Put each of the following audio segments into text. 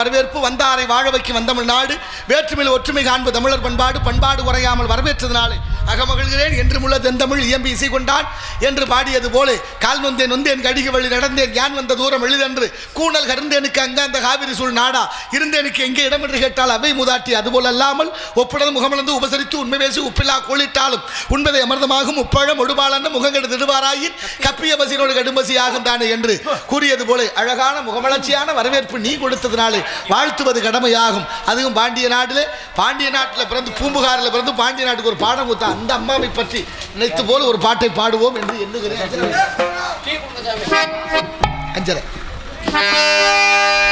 வரவேற்பு வந்தாரை வாழ வைக்கும் வந்தமிழ்நாடு வேற்றுமையில் ஒற்றுமை காண்பு தமிழர் பண்பாடு குறையாமல் வரவேற்றதினாலே அகமகிழ்கிறேன் என்றும் உள்ள தென்தமிழ் இயம்பி இசை கொண்டான் என்று பாடியது போல கால் நொந்தேன் கடிகு வழி நடந்தேன் யான் வந்த தூரம் எளிதென்று கூணல் கருந்தேனுக்கு அங்க அந்த காவிரி சூழ் நாடா இருந்தேனுக்கு எங்கே இடம் என்று கேட்டால் அவை மூதாட்டி அதுபோல் அல்லாமல் ஒப்புடல் முகமளந்து உபசரித்து உண்மை பேசி உப்பில்லா கோளிட்டாலும் உண்பதை அமிர்தமாகும் உப்பழம் ஒடுபாளன்னு முகங்கெடு திடுவாராயின் கப்பிய பசினோடு கடும்பசி ஆகும் தானே என்று கூறியது போல அழகான முகமலர்ச்சியான வரவேற்பு நீ கொடுத்ததினாலே வாழ்த்துவது கடமையாகும். அதுவும் பாண்டிய நாட்டில் பிறந்து பூம்புகாரில் பிறந்து பாண்டிய நாட்டுக்கு ஒரு பாடம் கொடுத்தா அந்த அம்மாவை பற்றி நினைத்து போல ஒரு பாட்டை பாடுவோம் என்று எண்ணுகிறேன். அஞ்சரை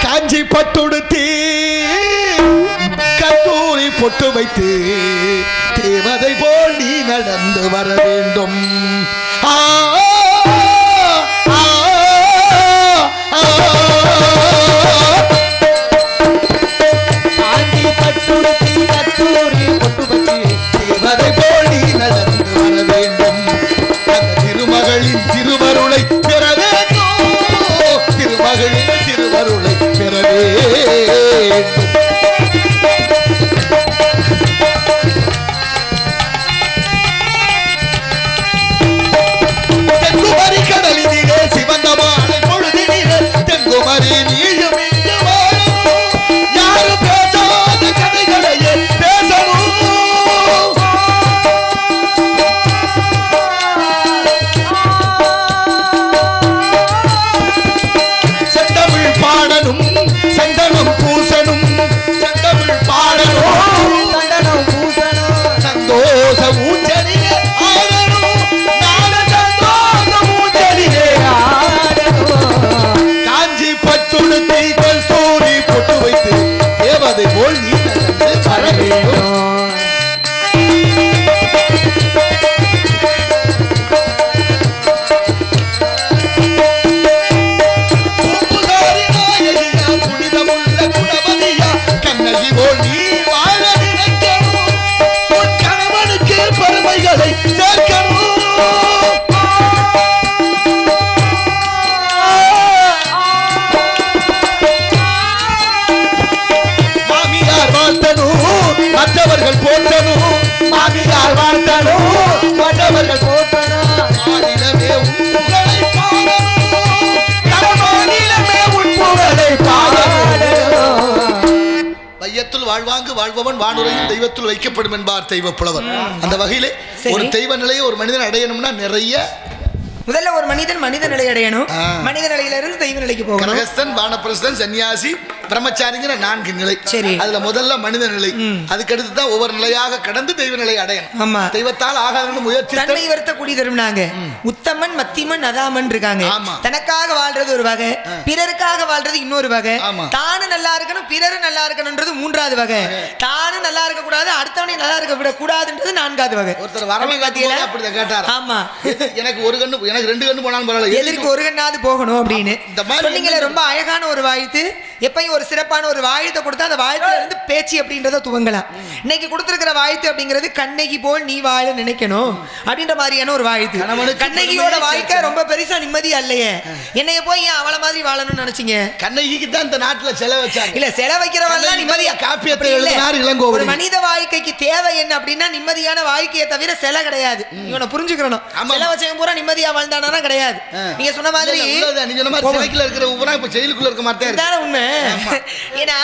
காஞ்சி பட்டுடுத்தி கத்தூரி பொட்டு வைத்து தேவதை போல் நீ நடந்து வர வேண்டும். தேவதை போல் நீ நடந்து வர வேண்டும். அந்த திருமகளின் திருவருளை பெற வேண்டும். திருமகளின் திருவருளை பெற வேண்டும். தென்குமரி கடலினிலே சிவந்தமான பொழுதினிலே தென்குமரி நீயும் இங்கு வாழணும். யாரும் பேசாத கதைகளையே பேசணும். செந்தமிழ் பாடணும் சந்தனம் பூசணும். செந்தமிழ் பாடணும் சந்தனம் பூசணும். சந்தோஷ ஊஞ்சலிலே ஆடணும். நாட சந்தோஷ ஊஞ்சலிலே ஆடணும். காஞ்சி பட்டுடுத்தி கல்சூரி பொட்டு வைத்து தேவதை போல் நீ நடந்து வர வேண்டும். மற்றவர்கள் போற்றணும். மாமியார் வாழ்த்தணும். மற்றவர்கள் போற்றணும். மாநிலமே உட்புகளை பாடணும். மாநிலமே உட்புகளை பாடணும். வையத்துள் வாழ்வாங்கு வாழ்பவன் வானுரையும் தெய்வத்துள் வைக்கப்படும் என்பார் தெய்வ புலவர். அந்த வகையிலே ஒரு தெய்வ நிலையை ஒரு மனிதன் அடையணும்னா நிறைய முதல்ல ஒரு மனித நிலை அடையணும். மனித நிலையில இருந்து தெய்வ நிலைக்கு போகணும். கிரகஸ்தன், வானப்பிரஸ்தன், சன்னியாசி, பிரம்மச்சாரிங்கிற 4 நிலை. சரி, அதுல முதல்ல மனித நிலை. அதுக்கடுத்து தான் ஒவ்வொரு நிலையாக கடந்து தெய்வ நிலை அடையணும். ஆமா, தெய்வத்தால் ஆகாத முயற்சி தன்னை வருத்தக்கூடிய தருணாங்க. உத்தமன் மத்திமன் அதாமன் இருக்காங்க. தனக்காக வாழ்றது ஒரு வகை, பிறருக்காக வாழ்றது இன்னொரு வகை. தானு நல்லா இருக்கணும் பிறரு நல்லா இருக்கணும்ன்றது 3வது வகை. தானு நல்லா இருக்க கூடாது அடுத்தவனை நல்லா இருக்க விட கூடாதுன்றது 4வது வகை. ஒருத்தர் வரமே காத்தியல அப்படிதான் கேட்டார். ஆமா, எனக்கு ஒரு கண்ணு எனக்கு 2 கண்ணு போனாலும் பரவாயில்ல, எதற்கு ஒரு கண்ணாவது போகணும் அப்படின்னு சொன்னீங்களே. ரொம்ப அழகான ஒரு வாழ்த்து. எப்பயும் ஒரு சிறப்பான ஒரு வாழ்த்தை கொடுத்தா அந்த வாழ்த்துல இருந்து பேச்சு அப்படின்றத துவங்கலாம். இன்னைக்கு கொடுத்திருக்கிற வாழ்த்து அப்படிங்கிறது கண்ணகி போல் நீ வாழ நினைக்கணும் அப்படின்ற மாதிரியான ஒரு வாழ்த்து. கண்ணகியோட வாழ்க்கை ரொம்ப பெருசா நிம்மதி அல்லையே. என்னைய போய் ஏன் அவளை மாதிரி வாழணும்னு நினைச்சீங்க? கண்ணகிக்கு தான் இந்த நாட்டுல செலவு வச்சாங்க. இல்ல, செலவு வைக்கிறவங்க நிம்மதியா காப்பியத்தை எழுதினார் இளங்கோவடி. ஒரு மனித வாழ்க்கைக்கு தேவை என்ன அப்படின்னா நிம்மதியான வாழ்க்கையை தவிர செல கிடையாது. இவனை புரிஞ்சுக்கணும். செலவு வச்சவங்க பூரா நிம்மதியா வாழ்ந்தானா கிடையாது. நீங்க சொன்ன மாதிரி நீங்க சொன்ன மாதிரி சிறைக்குள்ள இருக்கிற ஊரா இப்ப ஜெயிலுக்குள்ள இருக்க மாட்டேன். இதான உண்மை. ஏன்னா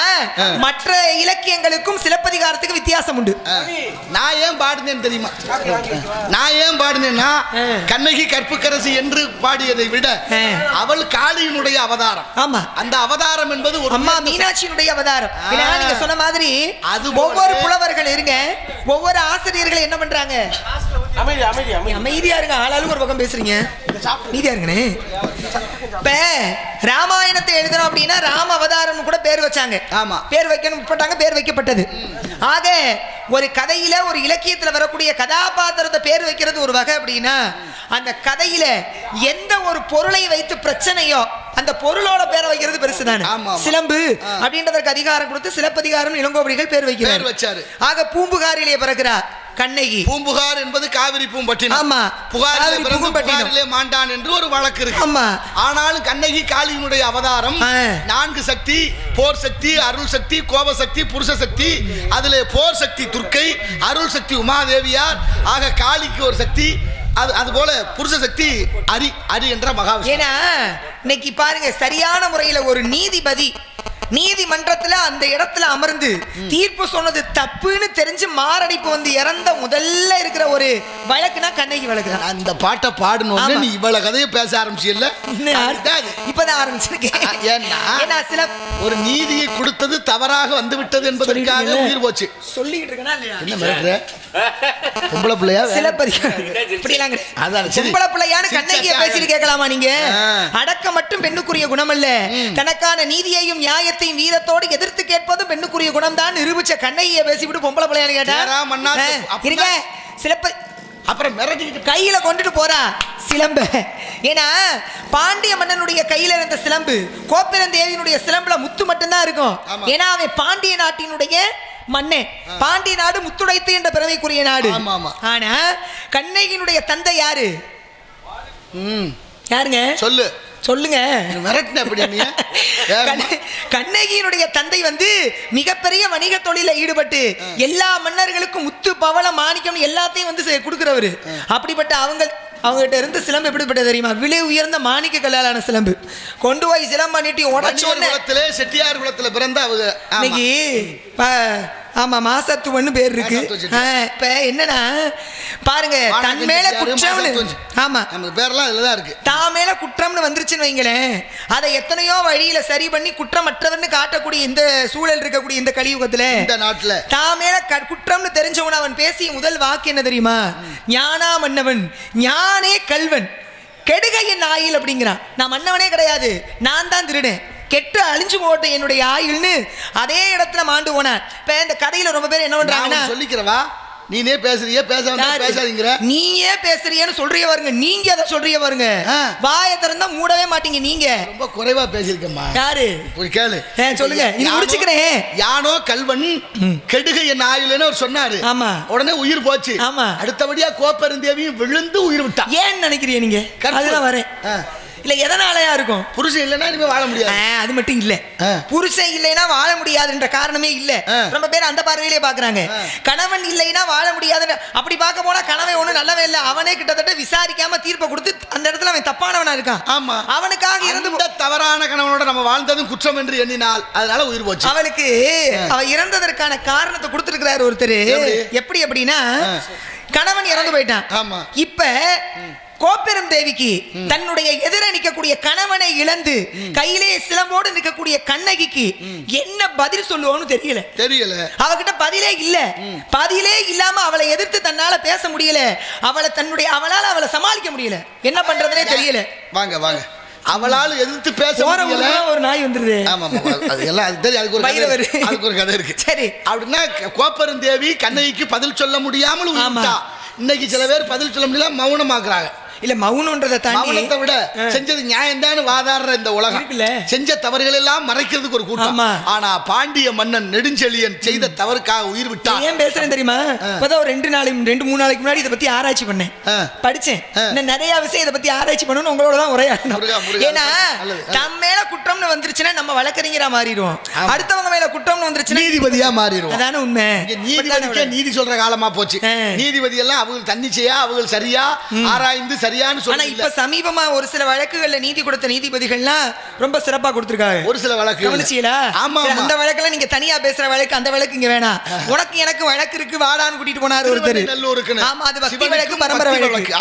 மற்ற இலக்கியங்களுக்கும் சிலப்பதிகாரத்துக்கு வித்தியாசம் உண்டு. நான் ஏன் பாடுனேன்னு தெரியுமா? நான் ஏன் பாடுனேன்னா கண்ணகி கற்புக்கரசி என்று பாடியதை விட அவள் காளியினுடைய அவதாரம். ஆமா, அந்த அவதாரம் என்பது ஒரு அம்மா மீனாட்சியினுடைய அவதாரம். நீங்க சொன்ன மாதிரி அது ஒவ்வொரு புலவர்கள் இருங்க, ஒவ்வொரு ஆசிரியர்கள் என்ன பண்றாங்க? அமைதியா இருங்க. ஆளாலும் ஒரு பக்கம் பேசுறீங்க, அமைதியா இருங்கண்ணே. இப்ப ராமாயணத்தை எழுதணும் அப்படின்னா ராம அவதாரம் கூட பேர் வச்சாங்க. ஆமா, பேர் வைக்கணும் பட்டாங்க, பேர் வைக்கப்பட்டது. ஆக ஒரு கதையில ஒரு இலக்கியத்துல வரக்கூடிய கதாபாத்திரத்தை பேர் வைக்கிறது ஒரு வகை அப்படின்னா அந்த கதையில எந்த ஒரு பொருளை வைத்து பிரச்சனையோ அந்த பொருளோட பேரை வைக்கிறது பெருசு தானே. சிலம்பு அப்படின்றதற்கு அதிகாரம் கொடுத்து சிலப்பதிகாரம் இளங்கோவடிகள் பேர் வைக்கிறார். ஆக பூம்புகாரிலே பிறக்கிறார். கண்ணகி. பூம்புகார் என்பது காவிரி பூம்பட்டினம். ஆமா. புகாரிலே மாண்டான் என்று ஒரு வழக்கு இருக்கு. ஆமா. ஆனாலும் கண்ணகி காளியினுடைய அவதாரம் 4 சக்தி: போர் சக்தி, அருள் சக்தி, கோப சக்தி, புருஷ சக்தி. அதிலே போர் சக்தி துர்க்கை, அருள் சக்தி உமாதேவியார். ஆக காளிக்கு ஒரு சக்தி, அது போல புருஷ சக்தி அரி என்ற மகாவிஷ்ணு. ஏன்னா இன்னைக்கு பாருங்க, சரியான முறையில ஒரு நீதிபதி நீதிமன்றத்துல அந்த இடத்துல அமர்ந்து தீர்ப்பு சொன்னது தப்புன்னு தெரிஞ்சு மாரடைப்பு வந்து இறந்த முதல்ல இருக்கிற ஒரு வழக்குனா கண்ணகி வழக்கு தான். அந்த பாட்டை பாடணும். நீ இவ்வளவு கதையை பேச ஆரம்பிச்சில்ல, இப்பதான் ஆரம்பிச்சிருக்கேன். ஏன்னா சில ஒரு நீதியை கொடுத்தது தவறாக வந்து விட்டது என்பதற்காக உயிர் போச்சு சொல்லிட்டு இருக்கேனா இல்லையா? என்ன மிரட்டுற? பொம்பளை பிள்ளையா? பொம்பளை பிள்ளையான கண்ணகியை பேசிட்டு கேட்கலாமா நீங்க? அடக்க மட்டும் பெண்ணுக்குரிய குணம் அல்ல, தனக்கான நீதியையும் நியாயத்தையும் வீரத்தோடு எதிர்த்து கேட்பதும் பெண்ணுக்குரிய குணம் தான் நிரூபிச்ச கண்ணகியை பேசிவிட்டு பொம்பளை பிள்ளையான்னு கேட்டா சிலப்ப அப்புறம் மிரட்டிக்கிட்டு கையில கொண்டுட்டு போறா சிலம்ப. ஏன்னா பாண்டிய மன்னனுடைய கையில இருந்த சிலம்பு கோப்பெருந்தேவியினுடைய தேவியினுடைய சிலம்புல முத்து மட்டும்தான் இருக்கும். ஏன்னா அவன் பாண்டிய நாட்டினுடைய மண்ணே. பாண்டிய நாடு முத்துடைத்து என்ற பெருமைக்குரிய நாடு. ஆனா கண்ணகியினுடைய தந்தை யாரு? யாருங்க? சொல்லுங்க. கண்ணகியினுடைய தந்தை வந்து மிகப்பெரிய வணிக தொழில ஈடுபட்டு எல்லா மன்னர்களுக்கும் முத்து பவளம் மாணிக்கம் எல்லாத்தையும் வந்து கொடுக்கிறவரு. அப்படிப்பட்ட அவங்ககிட்ட இருந்து சிலம்பு எப்படிப்பட்ட தெரியுமா? விலை உயர்ந்த மாணிக்க கல்லாலான சிலம்பு கொண்டு போய் சிலம்பா நீட்டி உடச்சோன்னே செட்டியார் குலத்துல பிறந்த அவங்க இன்னைக்கு ஆமா மாசத்துவன்னு பேர் இருக்கு. இப்ப என்னன்னா பாருங்க, தன் மேல குற்றம்னு, ஆமா நம்ம பேர்லாம் இதுலதான் இருக்கு, தான் மேல குற்றம்னு வந்துருச்சுன்னு வைங்களேன், அதை எத்தனையோ வழியில சரி பண்ணி குற்றமற்றவன்னு காட்டக்கூடிய இந்த சூழல் இருக்கக்கூடிய இந்த கலியுகத்துல இந்த நாட்டுல தான் மேல குற்றம்னு தெரிஞ்சவன் அவன் பேசிய முதல் வாக்கு என்ன தெரியுமா? ஞானா மன்னவன், ஞானே கல்வன், கெடுக என் ஆயில் அப்படிங்கிறான். நான் மன்னவனே கிடையாது, நான் தான் திருடேன், கெட்டு அழிஞ்சு போட்ட என்னுடைய ஆயுள்னு அதே இடத்துல மாண்டு போனான். இப்ப இந்த கதையில ரொம்ப பேர் என்ன பண்றாங்கன்னா, சொல்லிக்கிறவா நீனே பேசுறியே பேசாதீங்க, நீயே பேசுறியன்னு சொல்றிய பாருங்க, நீங்க அதை சொல்றிய பாருங்க, வாயை திறந்தா மூடவே மாட்டீங்க. நீங்க ரொம்ப குறைவா பேசிருக்கம்மா. யாரு? போய் கேளு. சொல்லுங்க, இது முடிச்சுக்கிறேன். யானோ கல்வன் கெடுக என் ஆயுள்னு அவர் சொன்னாரு. ஆமா. உடனே உயிர் போச்சு. ஆமா. அடுத்தபடியா கோப்பெருந்தேவியும் விழுந்து உயிர் விட்டா. ஏன்னு நினைக்கிறீங்க நீங்க? அதுதான் வரேன். இல்ல எதனாலயா இருக்கும்? புருஷன் இல்லைன்னா இனிமே வாழ முடியாது. அது மட்டும் இல்ல, புருஷன் இல்லைன்னா வாழ முடியாதுன்ற காரணமே இல்ல. ரொம்ப பேர் அந்த பார்வையிலே பாக்குறாங்க. கணவன் இல்லைன்னா வாழ முடியாதுன்னு. அப்படி பார்க்க போனா கணவன் ஒண்ணு நல்லவே இல்ல, அவனே கிட்டத்தட்ட விசாரிக்காம தீர்ப்பை கொடுத்து அந்த இடத்துல அவன் தப்பானவனா இருக்கான். ஆமா, அவனுக்காக இருந்து தவறான கணவனோட நம்ம வாழ்ந்ததும் குற்றம் என்று எண்ணினால் அதனால உயிர் போச்சு. அவளுக்கு அவ இறந்ததற்கான காரணத்தை கொடுத்திருக்கிறார் ஒருத்தர். எப்படி அப்படின்னா, கணவன் இறந்து போயிட்டான். ஆமா. இப்ப கோப்பெரும் தேவிக்கு தன்னுடைய எதிர நிற்கக்கூடிய கணவனை இழந்து கையிலே சிலம்போடு நிற்கக்கூடிய கண்ணகிக்கு என்ன பதில் சொல்லுவோம்னு தெரியல. அவகிட்ட பதிலே இல்ல. பதிலே இல்லாம அவளை எதிர்த்து தன்னால பேச முடியல. அவளால அவளை சமாளிக்க முடியல. என்ன பண்றதுனே தெரியல. வாங்க அவளால் எதிர்த்து பேச முடியல. ஒரு நாய் வந்துருது. ஆமா, அது எல்லாம் அது தெரியும். அதுக்கு ஒரு கதை இருக்கு. சரி, அப்படின்னா கோப்பெரும் தேவி கண்ணகிக்கு பதில் சொல்ல முடியாமல் உயிர்விட்டா. இன்னைக்கு சில பேர் பதில் சொல்ல முடியல, மௌனமாக்குறாங்க. இல்ல மௌனம்ன்றதை தாண்டி மௌனத்தை விட செஞ்சது நியாயம் தான் வாதாடுற இந்த உலகம். செஞ்ச தவறுகள் எல்லாம் மறைக்கிறதுக்கு ஒரு கூட்டம். ஆனா பாண்டிய மன்னன் நெடுஞ்செழியன் செய்த தவறுக்காக உயிர் விட்டான். ஏன் பேசுறேன் தெரியுமா? இப்பதான் ஒரு 2-3 நாளைக்கு முன்னாடி இதை பத்தி ஆராய்ச்சி பண்ணேன், படிச்சேன். நிறைய விஷயம் இதை பத்தி ஆராய்ச்சி பண்ணணும், உங்களோட தான் உரையாடணும். ஏன்னா தம் மேல குற்றம்னு வந்துருச்சுன்னா நம்ம வழக்கறிஞரா மாறிடுவோம், அடுத்தவங்க மேல குற்றம்னு வந்துருச்சுன்னா நீதிபதியா மாறிடுவோம். அதான உண்மை. நீதிபதிக்கே நீதி சொல்ற காலமா போச்சு. நீதிபதி எல்லாம் அவங்க தன்னிச்சையா அவங்க சரியா ஆராய்ந்து ஆனா இப்ப சமீபமா ஒரு சில வழக்குகள்ல நீதி கொடுத்த நீதிபதிகள்லாம் ரொம்ப சிறப்பா கொடுத்திருக்காங்க. ஒரு சில வழக்கு கவனிச்சீங்களா? அந்த வழக்குல நீங்க தனியா பேசுற வழக்கு, அந்த வழக்கு இங்க வேணாம், உனக்கு எனக்கு வழக்கு இருக்கு வாடான்னு கூட்டிட்டு போனாரு ஒருத்தர். ஆமா, அது பக்தி வழக்கு, பரம்பரை வழக்கு.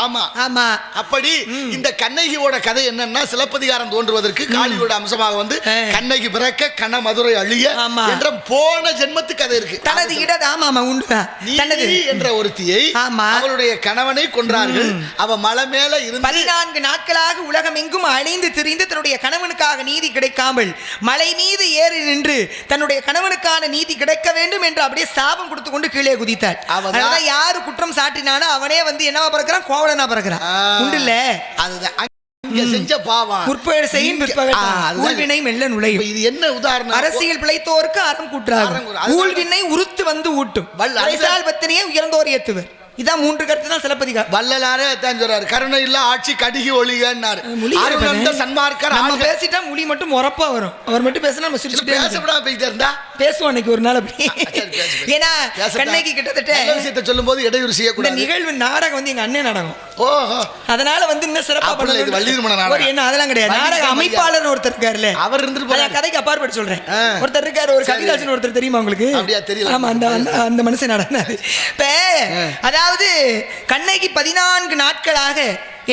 ஆமா. அப்படி இந்த கண்ணகியோட கதை என்னன்னா, சிலப்பதிகாரம் தோன்றுவதற்கு காளியோட அம்சமாக வந்து கண்ணகி பிறக்க கண்ண மதுரை அழிய என்ற போன ஜென்மத்து கதை இருக்கு. தனது இடது ஆமா உண்டுதான். தனது என்ற ஒருத்தியை அவளுடைய கணவனை கொன்றார்கள். அவ மலை மேல 14 நாட்களாக உலகம் எங்கும் அலைந்து திரிந்து தன்னுடைய கணவனுக்காக நீதி கிடைக்காமல் மலை மீது ஏறி நின்று தன்னுடைய கணவனுக்கான நீதி கிடைக்க வேண்டும் என்று அப்படியே சாபம் கொடுத்து கொண்டு கீழே குதித்தார். அதான் யாரு குற்றம் சாட்டினானோ அவனே வந்து என்னவா பிறக்கிறான், கோவலனா பிறக்கிறான். உண்டு இல்ல? அதுதான் இங்க செஞ்ச பாவம் முற்பகல் செய்யும் பிற்பகல் ஊழ்வினை மெல்ல நுழையும். இது என்ன உதாரணம்? அரசியல் பிழைத்தோருக்கு அறம் கூற்றாகும், ஊழ்வினை உறுத்து வந்து ஊட்டும், பத்தினியை உயர்ந்தோர் ஏத்துவர். இதான் 3 கருத்து தான் சிலப்பதிகாரம். வள்ளலாரே தான் சொல்றாரு, கருணை இல்ல ஆட்சி கடிகி ஒளிகன்னாரு. சன்மார்க்கர் நம்ம பேசிட்டா மொழி மட்டும் உரப்பா வரும், அவர் மட்டும் பேசினா நம்ம சிரிச்சுட்டே பேசப்படாம போயிட்டே இருந்தா பேசுவோம் அன்னைக்கு ஒரு நாள் அப்படி. ஏன்னா கண்ணகி கிட்டத்தட்ட விஷயத்தை சொல்லும் போது இடையூறு செய்யக்கூடாது. நிகழ்வு நாடகம் வந்து எங்க அண்ணன் நாடகம். ஓஹோ, அதனால வந்து இன்னும் சிறப்பா பண்ணல. வள்ளிருமண நாடகம் என்ன அதெல்லாம் கிடையாது. நாடக அமைப்பாளர் ஒருத்தர் இருக்காருல்ல, அவர் இருந்து கதைக்கு அப்பாற்பட்டு சொல்றேன். ஒருத்தர் இருக்காரு, ஒரு கவிதாசன் ஒருத்தர், தெரியுமா உங்களுக்கு? அப்படியா? தெரியல. ஆமா, அந்த மனுஷன் நடந்தாரு. இப்ப அதாவது கண்ணகி 14 நாட்களாக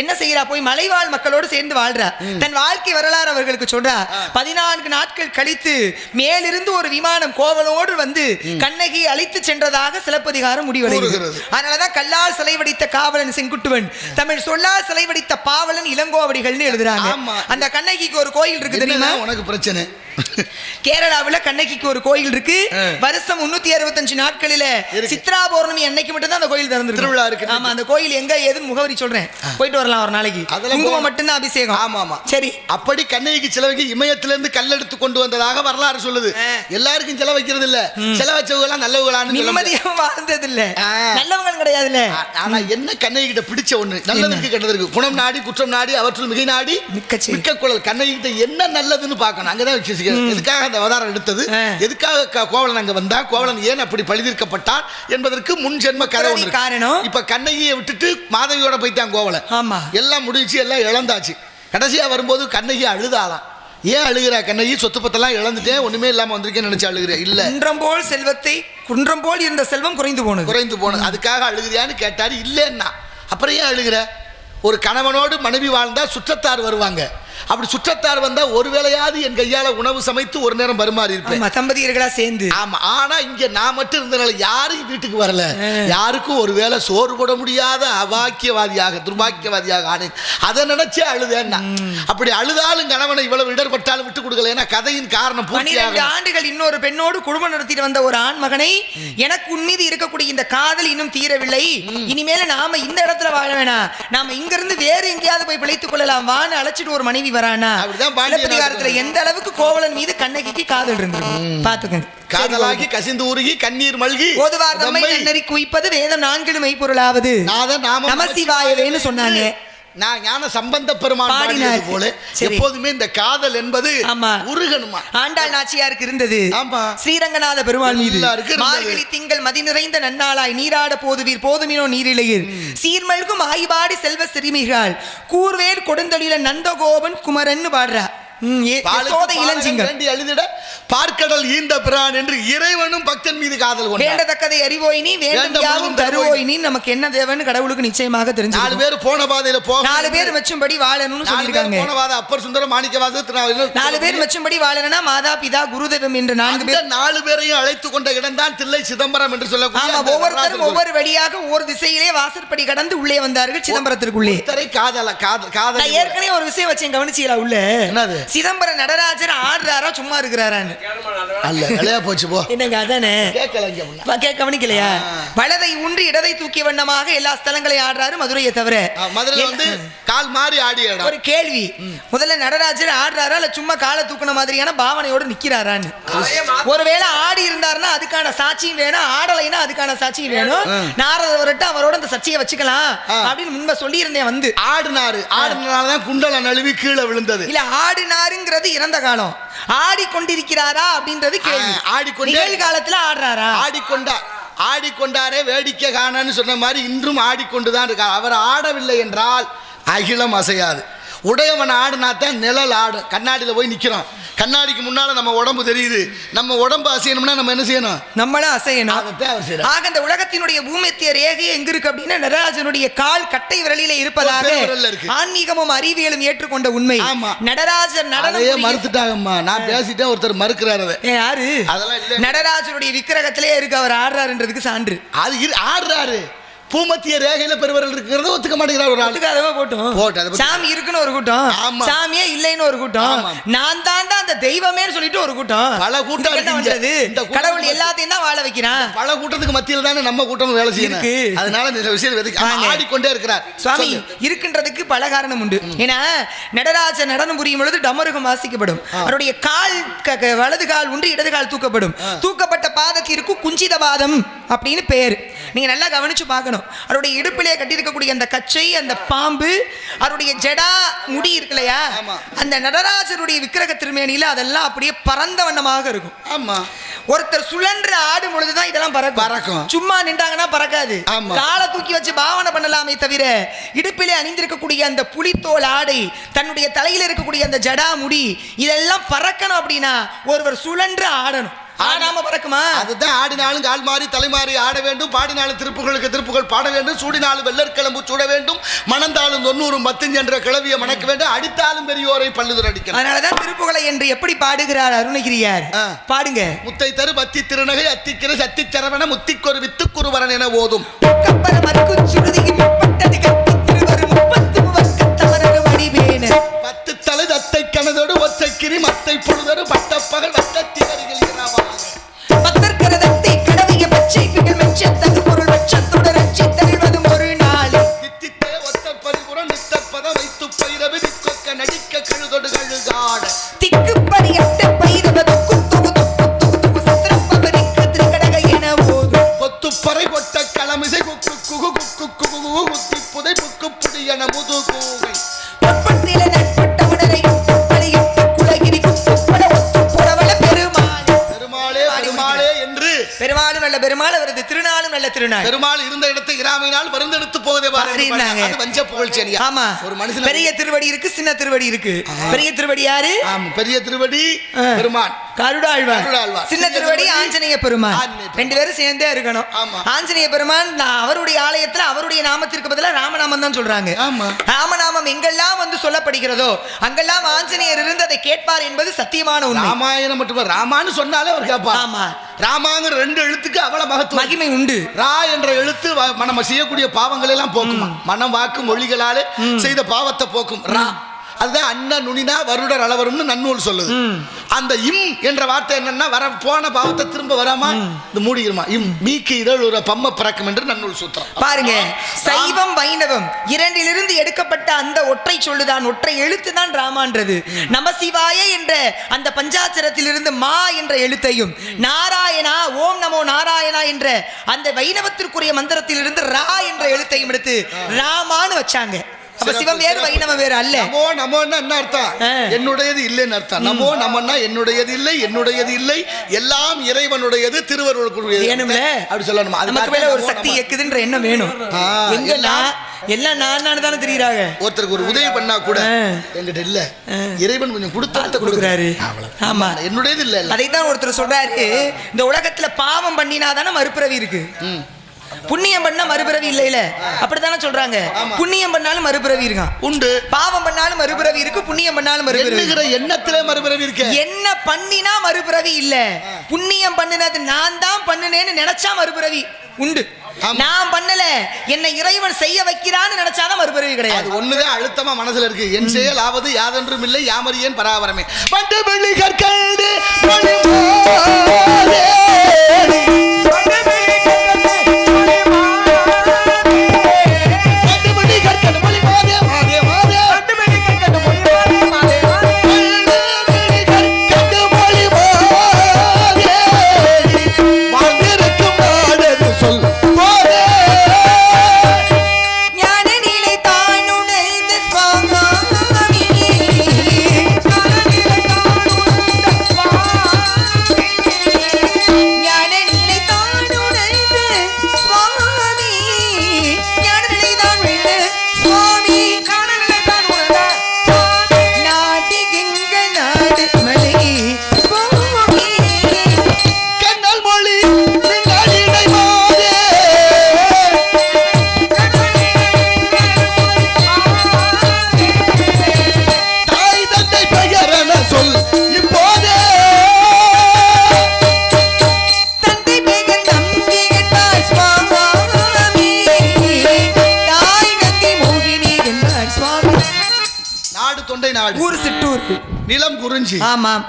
என்ன செய்யறா? போய் மலைவாழ் மக்களோடு சேர்ந்து வாழ்றா. தன் வாழ்க்கை வரலாறு அவர்களுக்கு சொல்றா. 14 நாட்கள் கழித்து மேலிருந்து ஒரு விமானம் கோவலோடு வந்து கண்ணகி அழைத்து சென்றதாக சிலப்பதிகாரம் முடிவடைகிறது. அதனாலதான் கல்லால் சிலை வடித்த காவலன் செங்குட்டுவன், தமிழ் சொல்லால் சிலை வடித்த பாவலன் இளங்கோவடிகள்னு எழுதுறாங்க. அந்த கண்ணகிக்கு ஒரு கோயில் இருக்கு, தெரியுமா? உனக்கு பிரச்சனை. கேரளாவில் கண்ணகிக்கு ஒரு கோயில் இருக்கு. வருஷம் 365 நாட்களில சித்ரா பௌர்ணமி அன்னைக்கு மட்டும் தான் அந்த கோயில் திறந்திருக்கு. ஆமா, அந்த கோயில் எங்க ஏதுன்னு முகவரி சொல்றேன், போயிட்டு வரலாம் ஒரு நாளைக்கு. குங்குமம் மட்டும்தான் அபிஷேகம். ஆமா ஆமா, சரி. அப்படி கண்ணகிக்கு சிலவைக்கு இமயத்திலிருந்து கல்லெடுத்து கொண்டு வந்ததாக வரலாறு சொல்லுது. எல்லாருக்கும் செல வைக்கிறது இல்ல, செல வச்சவங்க நல்லவங்களான்னு நிம்மதியாக வாழ்ந்தது இல்ல, நல்லவங்க கிடையாதுல்ல. ஆனா என்ன கண்ணகி கிட்ட பிடிச்ச ஒண்ணு, நல்லதுக்கு கெட்டதற்கு குணம் நாடி குற்றம் நாடி அவற்றுள் மிகை நாடி மிக்க குழல். கண்ணகி கிட்ட என்ன நல்லதுன்னு பார்க்கணும். அங்கதான் வச்சு எதுக்காக அந்த அவதாரம் எடுத்தது, எதுக்காக கோவலன் அங்க வந்தா, கோவலன் ஏன் அப்படி பழிதீர்க்கப்பட்டார் என்பதற்கு முன் ஜென்ம கதை ஒன்று காரணம். இப்ப கண்ணகியை விட்டுட்டு மாதவியோட போயிட்டான் கோவலன். ஆமா, எல்லாம் முடிஞ்சு, எல்லாம் இழந்தாச்சு. கடைசியா வரும்போது கண்ணகி அழுதாலாம். ஏன் அழுகிற கண்ணகி? சொத்து பத்தெல்லாம் இழந்துட்டேன், ஒண்ணுமே இல்லாம வந்திருக்கேன்னு நினைச்சு அழுகிற? இல்ல, குன்றம் போல் செல்வத்தை, குன்றம் போல் இருந்த செல்வம் குறைந்து போனது, அதுக்காக அழுகிறியான்னு கேட்டாரு. இல்லன்னா அப்புறம் ஏன் அழுகிற? ஒரு கணவனோடு மனைவி வாழ்ந்தா சுற்றத்தார் வருவாங்க. அப்படி சுற்றத்தார் வந்தா ஒருவேளையாவது என் கையால உணவு சமைத்து ஒரு நேரம் பரிமாறி இருப்பேன், தம்பதியர்களா சேர்ந்து. ஆமா, ஆனா இங்க நான் மட்டும் இருந்தனால யாரும் வீட்டுக்கு வரல, யாருக்கும் ஒரு வேளை சோறு போட முடியாத அபாக்கியவாதியாக துர்பாக்கியவாதியாக ஆனேன். அதை நினைச்சே அழுதேன்னா. அப்படி அழுதாலும் கணவனை இவ்வளவு இடர்பட்டாலும் விட்டு கொடுக்கல. ஏன்னா கதையின் காரணம் 12 ஆண்டுகள் இன்னொரு பெண்ணோடு குடும்பம் நடத்திட்டு வந்த ஒரு ஆண் மகனை, எனக்கு உன் மீது இருக்கக்கூடிய இந்த காதல் இன்னும் தீரவில்லை, இனிமேல நாம இந்த இடத்துல வாழ வேணாம், நாம இங்க இருந்து வேற எங்கேயாவது போய் பிழைத்துக் கொள்ளலாம் வான்னு அழைச்சிட்டு ஒரு மனைவி வரானா. சிலப்பதிகாரத்துல எந்த அளவுக்கு கோவலன் மீது கண்ணகிக்கு காதல் இருந்திருக்கும் பாத்துக்கங்க. காதலாகி கசிந்து உருகி கண்ணீர் மல்கி ஓதுவார் தம்மை நன்னறி குவிப்பது வேதம் 4 மெய்ப்பொருளாவது நமசிவாயவேன்னு சொன்னாங்க. நான் ஞான சம்பந்த பெருமான் பாடினது போல எப்போதுமே இந்த காதல் என்பது உருகணுமா. ஆண்டாள் நாச்சியாருக்கு இருந்தது, ஸ்ரீரங்கநாத பெருமாள் மீது. மார்கழி திங்கள் மதி நிறைந்த நன்னாளாய் நீராட போதுவீர் போதுமினோ நீரிழையீர் சீர்மல்கும் ஆய்பாடி செல்வ சிறுமிகள் கூர்வேர் கொடுந்தொழில நந்தகோபன் குமரன் பாடுறா. பார்க்கடல் ஈந்த பிரான் என்று இறைவனும் பக்தன் மீது காதல் கொண்டார். வேண்டத்தக்கதை அறிவோய் நீ வேண்டும் யாவும் தருவோய் நீ. நமக்கு என்ன தேவைன்னு கடவுளுக்கு நிச்சயமாக தெரிஞ்சு 4 பேர் போன பாதையில போக 4 பேர் மெச்சும்படி வாழணும்னு சொல்லிருக்காங்க. போன பாதை அப்பர் சுந்தரம் மாணிக்கவாசகர் 4 பேர் மெச்சும்படி வாழணும்னா மாதா பிதா குருதெய்வம் என்று 4 பேரையும் அழைத்து கொண்ட இடம்தான் தில்லை சிதம்பரம் என்று சொல்லக்கூடிய. ஒவ்வொருத்தரும் ஒவ்வொரு வழியாக ஒவ்வொரு திசையிலே வாசற்படி கடந்து உள்ளே வந்தார்கள் சிதம்பரத்திற்குள்ளே. காதல் ஏற்கனவே ஒரு விஷயம் வச்சேன், கவனிச்சீங்களா? உள்ள என்னது? சிதம்பரம் நடராஜர் ஆடுறாரா சும்மா இருக்கிறாரான்னு? அல்ல, விளையா போச்சு போ. என்னங்க அதானே கவனிக்கலையா? வலதை ஊன்றி இடதை தூக்கிய வண்ணமாக எல்லா ஸ்தலங்களையும் ஆடுறாரு, மதுரையை தவிர. மதுரை வந்து கால் மாறி ஆடி. ஒரு கேள்வி, முதல்ல நடராஜர் ஆடுறாரா இல்ல சும்மா காலை தூக்குன மாதிரியான பாவனையோடு நிக்கிறாரான்னு? ஒருவேளை ஆடி இருந்தாருன்னா அதுக்கான சாட்சியும் வேணும், ஆடலைன்னா அதுக்கான சாட்சியும் வேணும். நாரதவர்கிட்ட அவரோட அந்த சர்ச்சையை வச்சுக்கலாம் அப்படின்னு முன்பு சொல்லி இருந்தேன். வந்து ஆடினாருதான் குண்டல நழுவி கீழே விழுந்தது. இல்ல, ஆடினாருங்கிறது இறந்த காலம், ஆடிக்கொண்டிருக்கிறாரா அப்படின்றது கேள்வி. நிகழ்காலத்துல ஆடுறாரா? ஆடிக்கொண்டாரே வேடிக்கை காணன்னு சொன்ன மாதிரி இன்றும் ஆடிக்கொண்டுதான் இருக்கார். அவர் ஆடவில்லை என்றால் அகிலம் அசையாது. உடையவன் ஆடுனாத்தான் நிழல் ஆடும். கண்ணாடியில் போய் நிற்கிறோம், கண்ணாடிக்கு முன்னால நம்ம உடம்பு தெரியுது, நம்ம உடம்பு அசையணும்னா நம்ம என்ன செய்யணும்? நம்மளும் அசையணும். ஆக இந்த உலகத்தினுடைய பூமத்திய ரேகை எங்க இருக்கு அப்படின்னா நடராஜனுடைய கால் கட்டை விரலிலே இருப்பதாக ஆன்மீகமும் அறிவியலும் ஏற்றுக்கொண்ட உண்மை. நடராஜர் நடனம் மறுத்துட்டாங்கம்மா. நான் பேசிட்டேன், ஒருத்தர் மறுக்கிறாரு. யாரு? அதெல்லாம் இல்ல, நடராஜருடைய விக்கிரகத்திலே இருக்கு, அவர் ஆடுறாருன்றதுக்கு சான்று. அது ஆடுறாரு, பூமத்திய ரேகையில பெருவரல் இருக்கிறத ஒத்துக்க மாட்டேங்கிறார் ஒரு ஆள். போட்டும் சாமி இருக்குன்னு ஒரு கூட்டம், சாமியே இல்லைன்னு ஒரு கூட்டம், நான் தாண்டா அந்த தெய்வமேன்னு சொல்லிட்டு ஒரு கூட்டம். பல கூட்டம் பண்றது, கடவுள் எல்லாத்தையும் தான் வாழ வைக்கிறான். பல கூட்டத்துக்கு மத்தியில் தானே நம்ம கூட்டம் வேலை செய்யணும். அதனால இந்த விஷயம் ஆடிக்கொண்டே இருக்கிறார் சுவாமி. இருக்கின்றதுக்கு பல காரணம் உண்டு. ஏன்னா நடராஜர் நடனம் புரியும் பொழுது டமருகம் வாசிக்கப்படும். அவருடைய கால் வலது கால் ஒன்று இடது கால் தூக்கப்படும். தூக்கப்பட்ட பாதத்திற்கு குஞ்சித பாதம் அப்படின்னு பெயர். நீங்க நல்லா கவனிச்சு பார்க்கணும். அவருடைய இடுப்பிலே கட்டியிருக்கக்கூடிய அந்த கச்சை, அந்த பாம்பு, அவருடைய ஜடா முடி இருக்கு இல்லையா, அந்த நடராஜருடைய விக்கிரக திருமேனியில அதெல்லாம் அப்படியே பரந்த வண்ணமாக இருக்கும். ஆமா, ஒருத்தர் சுழன்று ஆடும் பொழுதுதான் இதெல்லாம் பறக்கும். சும்மா நின்றாங்கன்னா பறக்காது. காலை தூக்கி வச்சு பாவனை பண்ணலாமே தவிர இடுப்பிலே அணிந்திருக்கக்கூடிய அந்த புலித்தோல் ஆடை, தன்னுடைய தலையில இருக்கக்கூடிய அந்த ஜடா முடி, இதெல்லாம் பறக்கணும் அப்படின்னா ஒருவர் சுழன்று ஆடணும். ஆடாம பறக்குமா? அதுதான் ஆடினாலும் கால் மாறி தலை மாறி ஆட வேண்டும், பாடினாலும் திருப்புகளுக்கு திருப்புகள் பாட வேண்டும், சூடினாலும் வெள்ளற்கிளம்பு சூட வேண்டும், மணந்தாலும் 90 மத்தின் என்ற கிளவிய மணக்க வேண்டும், அடித்தாலும் பெரியோரை பல்லுதர் அடிக்க. அதனாலதான் திருப்புகளை என்று எப்படி பாடுகிறார் அருணகிரியார். பாடுங்க. முத்தை தரு பத்தி திருநகை அத்திக்கிற சத்தி சரவண முத்திக்கொரு வித்து குருவரன் என ஓதும். பத்து தலை தத்தை கனதோடு ஒற்றை கிரி மத்தை பொழுதொரு பட்டப்பகல் வட்டத்தி வருகிற பத்தற்கரதத்தை கடவைய பச்சை பிகள் மெச்சத்தகு பொருள் வச்சத்துடன் ரட்சி தருவதும் ஒரு நாள் தித்தித்தே ஒத்த பரிபுறம் நித்தப்பத வைத்து பைரவி திக்கொக்க நடிக்க கழுதொடு கழுகாட திக்கு பரியட்ட பைரவது குத்துகு துப்பு சத்திரப்பவரிக்கு திருக்கடக என ஓது கொத்துப்பறை கொட்ட களமிசை குக்கு குகு குக்கு குகு குத்தி புதை புக்கு புடி என முது கூகை பொற்பட்டில நட்பட்ட உடலை பலியிட்டு குலகிரி குத்துப்பட ஒத்து புறவள பெருமாள். பெருமாளே என்று பெருமாளும் நல்ல பெருமாள், அவரது திருநாளும் நல்ல திருநாள். பெருமாள் இருந்த இடத்தை இராமையினால் வருந்தெடுத்து போவதே பாருங்க. அது வஞ்ச புகழ் சரியா? ஆமா, ஒரு மனுஷன் பெரிய திருவடி இருக்கு, சின்ன திருவடி இருக்கு. பெரிய திருவடி யாரு? பெரிய திருவடி பெருமான் கருடாழ்வார். சின்ன திருவடி ஆஞ்சநேய பெருமான். ரெண்டு பேரும் சேர்ந்தே இருக்கணும். ஆஞ்சநேய பெருமான் அவருடைய ஆலயத்துல அவருடைய நாமத்திற்கு பதிலா ராமநாமம் தான் சொல்றாங்க. ராமநாமம் எங்கெல்லாம் வந்து சொல்லப்படுகிறதோ அங்கெல்லாம் ஆஞ்சநேயர் இருந்து அதை கேட்பார் என்பது சத்தியமான உண்மை. ராமாயணம் மட்டும் ராமான்னு சொன்னாலே அவர் கேட்பார். ஆமா, ராமாங்கிற 2 எழுத்துக்கு அவ்வளவு மகத்துவம் மகிமை உண்டு. ரா என்ற எழுத்து நம்ம செய்யக்கூடிய பாவங்கள் எல்லாம் போக்குமா, மனம் வாக்கு மொழிகளாலே செய்த பாவத்தை போக்கும். ரா அதுதான் அண்ணா நுனினா வருடர் அளவரும்னு நன்னூல் சொல்லுது. அந்த இம் என்ற வார்த்தை என்னன்னா வர போன பாவத்தை திரும்ப வராமா இந்த மூடிக்கிறமா. இம் மீக்கு இதழ் ஒரு பம்ம பறக்கும் என்று நன்னூல் சூத்திரம். பாருங்க, சைவம் வைணவம் இரண்டிலிருந்து எடுக்கப்பட்ட அந்த ஒற்றை சொல்லுதான், ஒற்றை எழுத்து தான் ராமான்றது. நமசிவாய என்ற அந்த பஞ்சாட்சரத்திலிருந்து மா என்ற எழுத்தையும், நாராயணா ஓம் நமோ நாராயணா என்ற அந்த வைணவத்திற்குரிய மந்திரத்திலிருந்து ரா என்ற எழுத்தையும் எடுத்து ராமான்னு வச்சாங்க. சிவம் வேறு வைணவம் வேறு அல்ல. நமோ நமோன்னா என்ன அர்த்தம்? என்னுடையது இல்லைன்னு அர்த்தம். நமோ நமன்னா என்னுடையது இல்லை, என்னுடையது இல்லை, எல்லாம் இறைவனுடையது, திருவருளுக்குரியது வேணும்ல அப்படி சொல்லணும். நமக்கு மேல ஒரு சக்தி இயக்குதுன்ற எண்ணம் வேணும். எங்கெல்லாம் எல்லாம் நான் தானே தெரியுறாங்க. ஒருத்தருக்கு ஒரு உதவி பண்ணா கூட என்கிட்ட இல்ல, இறைவன் கொஞ்சம் கொடுக்குறாரு. ஆமா, என்னுடையது இல்ல. அதைத்தான் ஒருத்தர் சொல்றாரு, இந்த உலகத்துல பாவம் பண்ணினாதானே மறுபிறவி இருக்கு, புண்ணியம் பண்ணா மறுபிறவி இல்ல. அப்படித்தானே சொல்றாங்க. புண்ணியம் பண்ணாலும் மறுபிறவி இருக்கான் உண்டு, பாவம் பண்ணாலும் மறுபிறவி இருக்கு, புண்ணியம் பண்ணாலும் மறுபிறவி. எண்ணத்திலே மறுபிறவி இருக்கு. என்ன பண்ணினா மறுபிறவி இல்ல, புண்ணியம் பண்ணினது நான் தான் பண்ணினேன்னு நினைச்சா மறுபிறவி உண்டு. நான் பண்ணல, என்ன இறைவன் செய்ய வைக்கிறான்னு நினைச்சாதான் மறுபிறவி கிடையாது. ஒண்ணுதான் அழுத்தமா மனசுல இருக்கு. என் செயல் ஆவது யாதொன்றும் இல்லை, யாமறியேன் பராவரமே. பண்டு வெள்ளி கற்கண்டு இருக்கு. நிலம் குறிஞ்சி. ஆமாம்.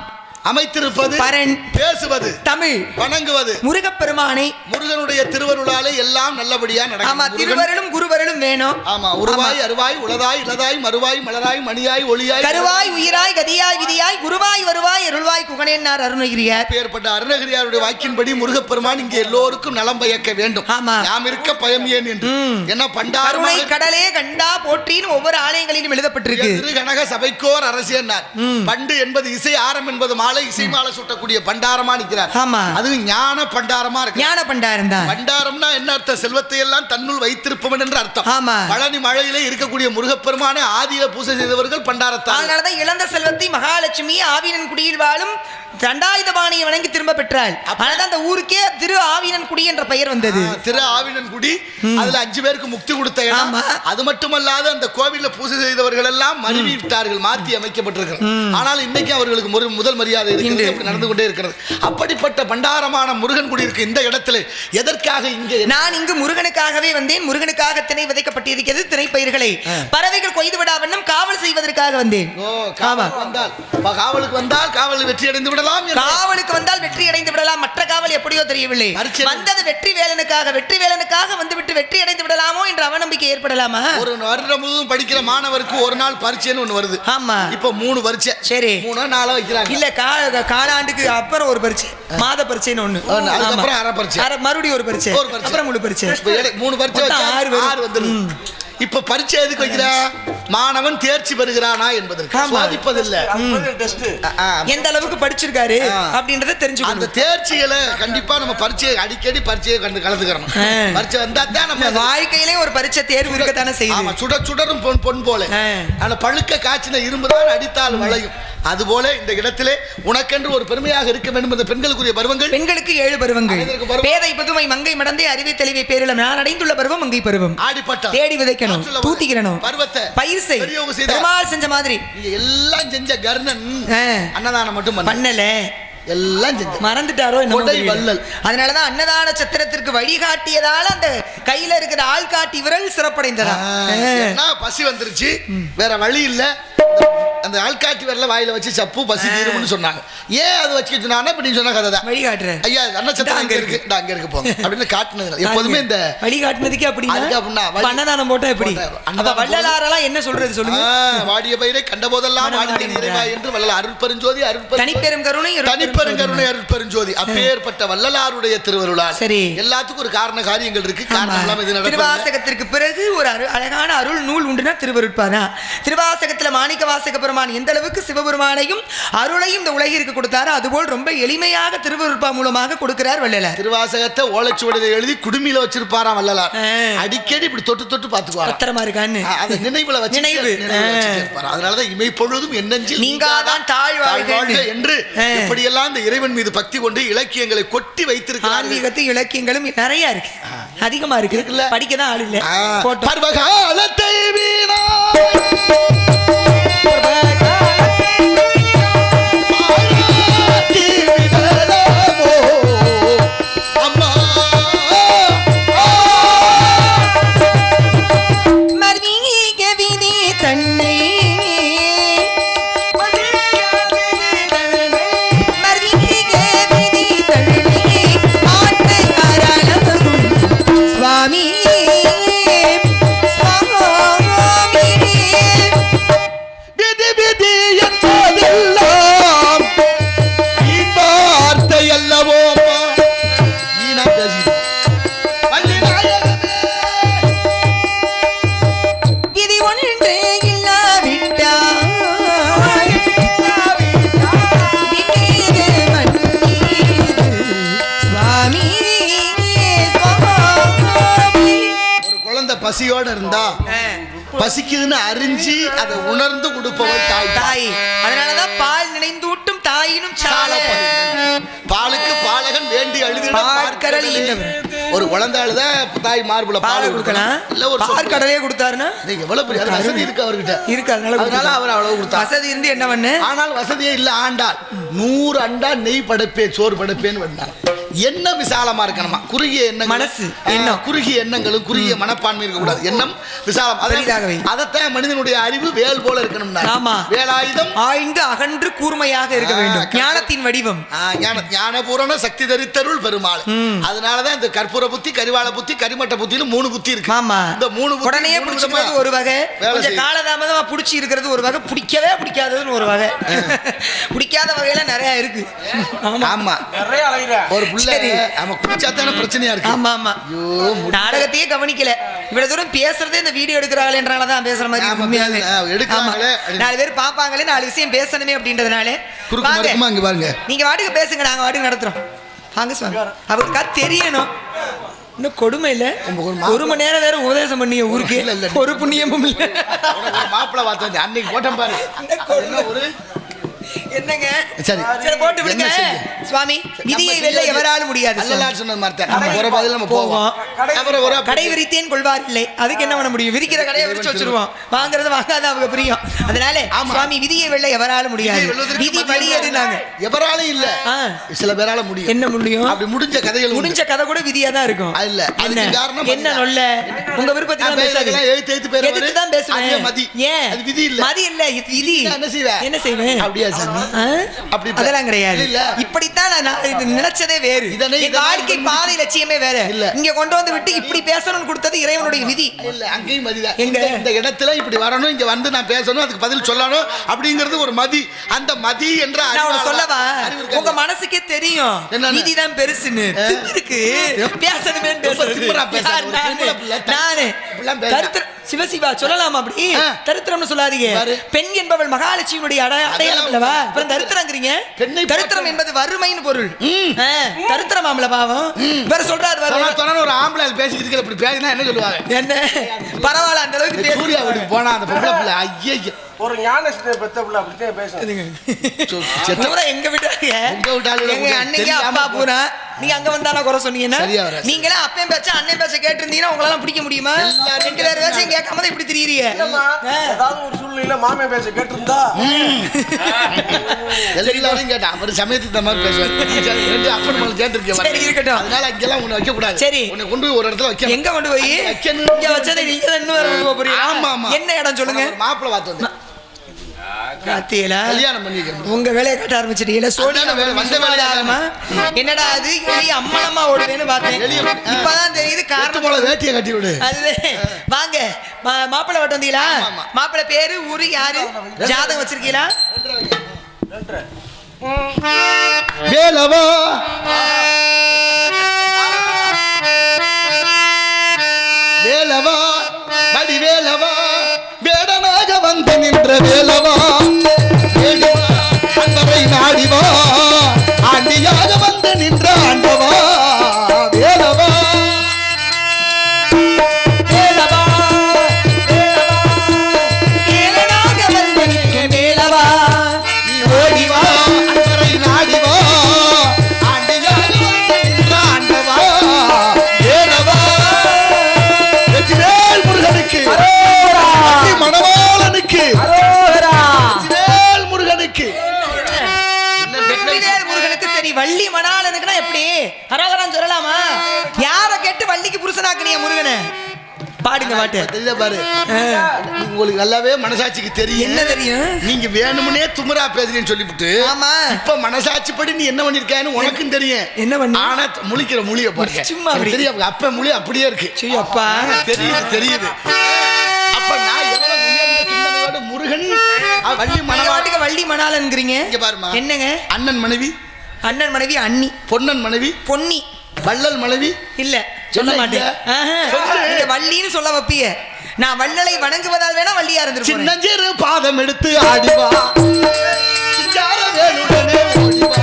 அமைத்திருப்பது பரண். பேசுவது தமிழ். வணங்குவது முருகப்பெருமானை. முருகனுடைய திருவருளாலே எல்லாம் நல்லபடியா நடக்கும். ஆமா, திருவருளும் குருவருளும் வேணும். ஆமா, உருவாய் அருவாய் உளதாய் இளதாய் மறுவாய் மலராய் மணியாய் ஒளியாய் கருவாய் உயிராய் கதியாய் விதியாய் குருவாய் வருவாய் அருள்வாய் குகனேன்னார் அருணகிரியார். பேர்பட்ட அருணகிரியாருடைய வாக்கின்படி முருகப்பெருமான் இங்கே எல்லோருக்கும் நலம் பயக்க வேண்டும். ஆமா, நாம் இருக்க பயம் ஏன் என்று என்ன கருணை கடலே கண்டா போற்றின்னு ஒவ்வொரு ஆலயங்களிலும் எழுதப்பட்டிருக்கு. திருகனக சபைக்கோர் அரசியன்னார். பண்டு என்பது இசை, ஆரம் என்பது மாலை, இசை மாலை சுட்டக்கூடிய பண்டாரமா நிற்கிறார். ஆமா, அது ஞான பண்டாரமா இருக்கு. ஞான பண்டாரம் தான். பண்டாரம்னா என்ன அர்த்தம்? செல்வத்தை எல்லாம் தன்னுள் வைத்திருப்பவன் என்று அர்த்தம். ஆமா, பழனி மழையிலே இருக்கக்கூடிய முருகப்பெருமானை ஆதியில பூஜை செய்தவர்கள் பண்டாரத்தார். அதனாலதான் இழந்த செல்வத்தை மகாலட்சுமி ஆவினன் குடியில் வாழும் தண்டாயுதபாணியை வணங்கி திரும்ப பெற்றாள். அதனால அந்த ஊருக்கே திரு ஆவினன்குடி என்ற பெயர் வந்தது. திரு ஆவினன்குடி. அதுல 5 பேருக்கு முக்தி கொடுத்த இடம். அது மட்டுமல்லாது அந்த கோவில்ல பூஜை செய்தவர்கள் எல்லாம் மருவி விட்டார்கள், மாற்றி அமைக்கப்பட்டிருக்கிறது. ஆனால் இன்னைக்கு அவர்களுக்கு முதல் மரியாதை இருக்கிறது, நடந்து கொண்டே இருக்கிறது. அப்படிப்பட்ட பண்டாரமான முருகன் குடி இருக்கு இந்த இடத்துல. எதற்காக இங்கே? நான் இங்கு முருகனுக்காகவே வந்தேன். முருகனுக்காக திணை விதைக்கப்பட்டிருக்கிறது. திணை பயிர்களை பறவைகள் கொய்து விடா வண்ணம் காவல் செய்வதற்காக வந்தேன். காவலுக்கு வந்தால் காவல் வெற்றி அடைந்து விடலாம். காவலுக்கு வந்தால் வெற்றி அடைந்து விடலாம். மற்ற காவல் எப்படியோ தெரியவில்லை. வந்தது வெற்றி வேலனுக்காக. வெற்றி வேலனுக்காக வந்துவிட்டு வெற்றி அடைந்து விடலாமோ என்ற அவநம்பிக்கை ஏற்படலாமா? ஒரு வருடம் முழுவதும் படிக்கிற மாணவருக்கு ஒரு நாள் பரீட்சைன்னு ஒண்ணு வருது. ஆமா, இப்ப 3 பரீட்சை. சரி, 3 நாளா வைக்கிறாங்க. இல்ல காலாண்டுக்கு அப்புறம் ஒரு பரீட்சை, மாத பரீட்சைன்னு ஒண்ணு, அதுக்கப்புறம் அரை பரீட்சை, மறுபடியும் ஒரு பரீட்சை, அப்புறம் முழு பரீட்சை. 3 பரீட்சை 6 வந்துருது. இப்ப பரீட்சை எதுக்கு வைக்கிறா? மாணவன் தேர்ச்சி பெறுகிறானா என்பதற்கு. சோதிப்பதில்லை, எந்த அளவுக்கு படிச்சிருக்காரு அப்படின்றத தெரிஞ்சுக்கணும். அந்த தேர்ச்சிகளை கண்டிப்பா நம்ம பரீட்சையை அடிக்கடி பரீட்சையை கலந்துக்கிறோம். பரீட்சை வந்தா தான் நம்ம வாழ்க்கையிலே ஒரு பரீட்சை தேர்வு இருக்கத்தானே செய்யும். சுடரும் பொன் போல. ஆனா பழுக்க காய்ச்சின இரும்பு தான் அடித்தால் வளையும். அதுபோல இந்த இடத்திலே உனக்கென்று ஒரு பெருமையாக இருக்க வேண்டும் என்ற பெண்களுக்குரிய பருவங்கள். பெண்களுக்கு 7 பருவங்கள். பேதை பதுமை மங்கை மடந்தை அறிவை தெளிவை பேரிலும் நான் அடைந்துள்ள பருவம் மங்கை பருவம். ஆடிப்பட்ட தேடி விதைக்கணும், தூத்திக்கிறணும், பருவத்தை பயிர் செய். பெருமாள் செஞ்ச மாதிரி எல்லாம் செஞ்ச கர்ணன் அன்னதானம் மட்டும் பண்ணல, எல்லாம் செஞ்சு மறந்துட்டாரோ என்ன? அதனாலதான் அன்னதான சத்திரத்திற்கு வழிகாட்டியதால அந்த கையில இருக்கிற ஆள்காட்டி விரல் சிறப்படைந்ததா. பசி வந்துருச்சு, வேற வழி இல்ல, அந்த ஆள்காட்டி விரல வாயில வச்சு சப்பு பசி தீரும்னு சொன்னாங்க. ஏன் அது வச்சுக்கிட்டு இப்ப நீ சொன்ன கதை தான் வழிகாட்டுறேன். ஐயா அன்ன சத்திரம் அங்க இருக்கு, அங்க இருக்கு போங்க அப்படின்னு காட்டுனது. எப்போதுமே இந்த வழிகாட்டுனதுக்கு அப்படின்னா அன்னதானம் போட்டா எப்படி? அந்த வள்ளலாரெல்லாம் என்ன சொல்றது சொல்லுங்க? வாடிய பயிரை கண்ட போதெல்லாம் இறைவா என்று வள்ளல் அருட்பெருஞ்சோதி, தனிப்பெரும் கருணை, தனிப்பெருங்கருணை, அருட்பெருஞ்சோதி. அப்பேற்பட்ட வள்ளலாருடைய திருவருளால் சரி எல்லாத்துக்கும் ஒரு காரண காரியங்கள் இருக்கு. காரணம் இல்லாம இது நடக்கும். திருவாசகத்திற்கு பிறகு ஒரு அழகான அருள் நூல் உண்டுனா திருவருட்பானா. திருவாசகத்துல மாணிக்க வாசக பெருமான் எந்த அளவுக்கு சிவபெருமானையும் அருளையும் இந்த உலகிற்கு கொடுத்தாரோ அதுபோல் ரொம்ப எளிமையாக திருவருட்பா மூலமாக கொடுக்கிறார் வள்ளலார். திருவாசகத்தை ஓலைச்சுவடியில் எழுதி குடுமியில வச்சிருப்பாராம் வள்ளலார். அடிக்கடி இப்படி தொட்டு தொட்டு பாத்துக்குவார் பத்திரமா இருக்கான்னு அந்த நினைவுல வச்சு நினைவு. அதனாலதான் இமை பொழுதும் என்னஞ்சில் நீங்காதான் தாழ்வாழ்க என்று இப்படியெல்லாம் இந்த இறைவன் மீது பக்தி கொண்டு இலக்கியங்களை கொட்டி வைத்திருக்கிறார். ஆன்மீகத்து இலக்கியங்களும் நிறைய இருக்கு, அதிகமா இருக்கு, படிக்கதான் ஆள் இல்ல. பர்வகாலத்தை வீணா பசியோட இருந்தா பசிக்குதுன்னு அறிஞ்சு அதை உணர்ந்து கொடுப்பவள் தாய். அதனாலதான் பால் நினைந்தூட்டும் தாயினும் பாலுக்கு பாலகன் வேண்டி ஒரு குழந்தை அழுத தாய் மார்புல பால் கொடுக்கலாம். இல்ல ஒரு கடலையே கொடுத்தாருன்னா எவ்வளவு பெரிய வசதி இருக்கு அவர்கிட்ட இருக்கு. அதனால அவர் அவ்வளவு கொடுத்தார். வசதி இருந்து என்ன பண்ணு, ஆனால் வசதியே இல்ல. ஆண்டாள் 100 அண்டா நெய் படைப்பேன் சோறு படைப்பேன்னு வந்தாங்க. என்ன விசாலமா இருக்கணுமா, குறுகிய எண்ணம், மனசு எண்ணம், குறுகிய எண்ணங்களும் குறுகிய மனப்பான்மை இருக்கக்கூடாது. எண்ணம் விசாலம், அதைத்தான் மனிதனுடைய அறிவு வேல் போல இருக்கணும்னா. ஆமா, வேலாயுதம் ஆய்ந்து அகன்று கூர்மையாக இருக்க வேண்டும். ஞானத்தின் வடிவம் ஞானபூரண சக்தி தரித்தருள் பெருமாள். அதனாலதான் இந்த கற்பூர புத்தி, கரிவாள புத்தி, கரிமட்ட புத்தியில 3 புத்தி இருக்கு. ஆமா, இந்த 3 புத்தி உடனே பிடிச்சிக்கிறது ஒரு வகை, கொஞ்சம் காலதாமதமா பிடிச்சி இருக்கிறது ஒரு வகை, பிடிக்கவே பிடிக்காததுன்னு ஒரு வகை. பிடிக்காத வகையில நிறைய இருக்கு. ஆமா, நிறைய ஒரு பிரச்சனையா இருக்கு. ஆமா ஆமா, நாடகத்தையே கவனிக்கல, இவ்வளவு தூரம் பேசுறதே இந்த வீடியோ எடுக்கிறாங்களேன்றனாலதான் பேசுற மாதிரி. 4 பேர் பாப்பாங்களே, 4 விஷயம் பேசணுமே அப்படின்றதுனால பாருங்க. நீங்க வாட்டுக்கு பேசுங்க, நாங்க வாட்டுக்கு நடத்துறோம். வாங்க சுவாமி, அவருக்கா தெரியணும். இன்னும் கொடுமை இல்ல, 1 மணி நேரம் வேற உபதேசம் பண்ணீங்க ஊருக்கு, ஒரு புண்ணியமும் இல்ல. மாப்பிள்ள வார்த்தை அன்னைக்கு போட்டேன் பாரு. என்னங்க சரி சரி போட்டு விடுங்க சுவாமி. விதியை வெல்ல எவராலும் முடியாது. அல்லலார் சொன்ன மாதிரி நம்ம ஒரு பதில் நம்ம போவோம். அப்புறம் ஒரு கடை விரித்தேன் கொள்வார் இல்லை, அதுக்கு என்ன பண்ண முடியும்? விரிக்கிற கடையை விரிச்சு வச்சிருவோம், வாங்குறது வாங்காத அவங்க பிரியம். அதனால சுவாமி விதியை வெல்ல எவராலும் முடியாது. விதி வலியதுனாங்க, எவராலும் இல்ல, சில பேரால முடியும். என்ன முடியும்? அப்படி முடிஞ்ச கதைகள், முடிஞ்ச கதை கூட விதியா தான் இருக்கும். இல்ல அதுக்கு காரணம் என்ன சொல்ல, உங்க விருப்பத்தை தான் பேசாதீங்க, எழுத்து எழுத்து பேர் எதுக்கு தான் பேசுவேன். மதி ஏன் அது விதி இல்ல, மதி இல்ல, விதி. என்ன செய்வேன்? அப்படியே அதெல்லாம் கிடையாது. இப்படித்தான் நான் நினைச்சதே வேறு, வாழ்க்கை பாதை லட்சியமே வேற. இங்க கொண்டு வந்து விட்டு இப்படி பேசணும்னு கொடுத்தது இறைவனுடைய விதி. இல்ல அங்கேயும் மதிதான். எங்க இந்த இடத்துல இப்படி வரணும், இங்க வந்து நான் பேசணும், அதுக்கு பதில் சொல்லணும் அப்படிங்கிறது ஒரு மதி. அந்த மதி என்ற நான் சொல்லவா, உங்க மனசுக்கே தெரியும் விதிதான் பெருசுன்னு இருக்கு. பேசணுமே நானு சிவசிவா சொல்லலாம். அப்படி தரித்திரம்னு சொல்லாதீங்க. பெண் என்பவள் மகாலட்சுமியுடைய அடையாளம் அல்லவா? தரித்திரங்கிறீங்க. தரித்திரம் என்பது வறுமைன்னு பொருள். தரித்திரம் ஆம்பளை பாவம் வேற சொல்றாரு. ஒரு ஆம்பளை பேசிக்கிட்டு இப்படி பேசினா என்ன சொல்லுவாங்க? என்ன பரவாயில்ல, அந்த அளவுக்கு சூர்யா வீட்டுக்கு போனா அந்த பொம்பளை பிள்ளை ஐயா ஒரு ஞானஸ்தே பெத்த பிள்ளை அப்படியே பேசுறீங்க. எங்க விட்டாங்க, எங்க அன்னைக்கு அப்பா பூரா நீங்க அங்க வந்தாலும் குறை சொன்னீங்கன்னா, நீங்களே அப்பையும் பேச்ச அண்ணன் பேச்ச கேட்டிருந்தீங்கன்னா உங்களால பிடிக்க முடியுமா? 2 பேர் பேச்சையும் கேட்காம இப்படி திரியிறீங்க. ஏதாவது ஒரு சூழ்நிலையில மாமே பேச்ச கேட்டிருந்தா எல்லாரையும் கேட்டா அவர் சமயத்துக்கு இந்த மாதிரி பேசுவார். அப்பன் மேல கேட்டிருக்கேன். சரி இருக்கட்டும், அதனால அங்கெல்லாம் உன்னை வைக்க கூடாது. சரி, உன்னை கொண்டு போய் ஒரு இடத்துல வைக்க. எங்க கொண்டு போய் இங்க வச்சதை நீங்க இன்னும் வேற கொண்டு போறீங்க. ஆமா ஆமா, என்ன இடம் சொல்லுங்க. மாப்பிள்ளை பார்த்து வந்து கல்யாணம் பண்ணிக்கிறேன். உங்க வேலையை கட்ட ஆரம்பிச்சிட்டீங்க. என்னடா அது அம்மனம்மா ஓடுவேன்னு பார்த்தேன், இப்பதான் தெரியுது காரணம் போல. வேட்டியை கட்டி விடு. அது வாங்க மாப்பிள்ளை வட்டு வந்தீங்களா? மாப்பிள்ளை பேரு ஊரு யாரு, ஜாதகம் வச்சிருக்கீங்களா? வேலவா வேலவா படி வேலவா, வேடனாக வந்து நின்ற வேலவா, அன்பரை நாடிவா, ஆண்டியாக வந்து நின்ற ஆண்டவா, வேலவா வேலவா வேலனாக வந்து நின்ற வேலவா, நீ ஓடிவா, அன்பரை நாடிவா, ஆண்டியாக வந்து நின்ற ஆண்டவா, வேலவா. வெற்றிவேல் முருகனுக்கு, மணவாளனுக்கு, முருகனுக்கு, முருகனுக்கு. சரி, வள்ளி மணாளனுக்குன்னா எப்படி ஹரோகரான்னு சொல்லலாமா? யார கேட்டு வள்ளிக்கு புருஷனாக்குனீங்க முருகனை? பாடுங்க பாட்டு. தெரியல பாரு, உங்களுக்கு நல்லாவே மனசாட்சிக்கு தெரியும். என்ன தெரியும்? நீங்க வேணும்னே துமரா பேசுறீன்னு சொல்லிவிட்டு, ஆமா இப்ப மனசாட்சி படி நீ என்ன பண்ணிருக்கான்னு உனக்கும் தெரியும். என்ன பண்ண? ஆனா முழிக்கிற மொழிய பாருங்க, சும்மா தெரியும். அப்ப மொழி அப்படியே இருக்கு. சரி அப்பா, தெரியுது தெரியுது. அப்ப நான் எவ்வளவு உயர்ந்த சிந்தனையோட முருகன் வள்ளி மணவாட்டுக்கு வள்ளி மணாளன்ங்கறீங்க. இங்க பாருமா, என்னங்க? அண்ணன் மனைவி, அண்ணன் மனைவி அண்ணி, பொன்னன் மனைவி பொன்னி, வள்ளல் மனைவி இல்ல சொல்ல மாட்டேன். வள்ளின்னு சொல்ல வைப்பிய. நான் வள்ளலை வணங்குவதால் வேணா வள்ளியா இருந்திருப்பேன். சின்னஞ்சிறு பாதம் எடுத்து ஆடிவா, சிங்கார வேலுடனே ஓடிவா,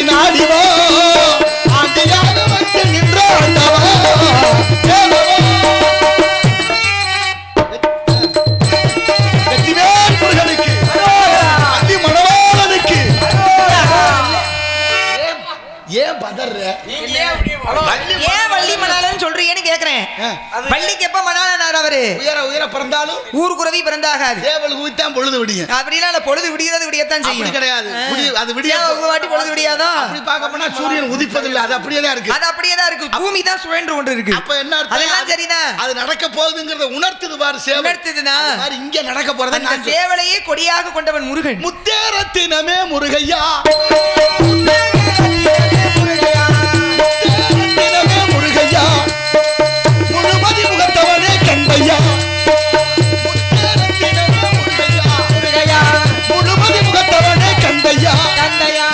நாடிவா, ஆண்டியாக வந்து எப்ப மணாளனார் அவரு உயர உயர பிறந்தாலும் ஊர் குருவி பிறந்தாகாது சேவல் ஊத்தான் பொழுது விடியும். அப்படின்னா அந்த பொழுது விடியறது விடியத்தான் அப்படி செய்யும். கிடையாது. அது விடிய ஒரு வாட்டி பொழுது விடியாதோ? அப்படி பார்க்க போனா சூரியன் உதிப்பதில்லை. அது அப்படியே தான் இருக்கு. அது அப்படியே தான் இருக்கு. பூமி தான் சுழன்று கொண்டு இருக்கு. அப்ப என்ன அர்த்தம்? அதெல்லாம் சரிதான். அது நடக்க போகுதுங்கறத உணர்த்துது பாரு சேவல். உணர்த்துதுனா மாதிரி இங்க நடக்க போறத அந்த சேவலையே கொடியாக கொண்டவன் முருகன். முத்தேரத்தினமே முருகையா முருகையா முழுமதி முகத்தவனே கண்பையா முழுமதி முகத்தவனே கண்பையா கண்பையா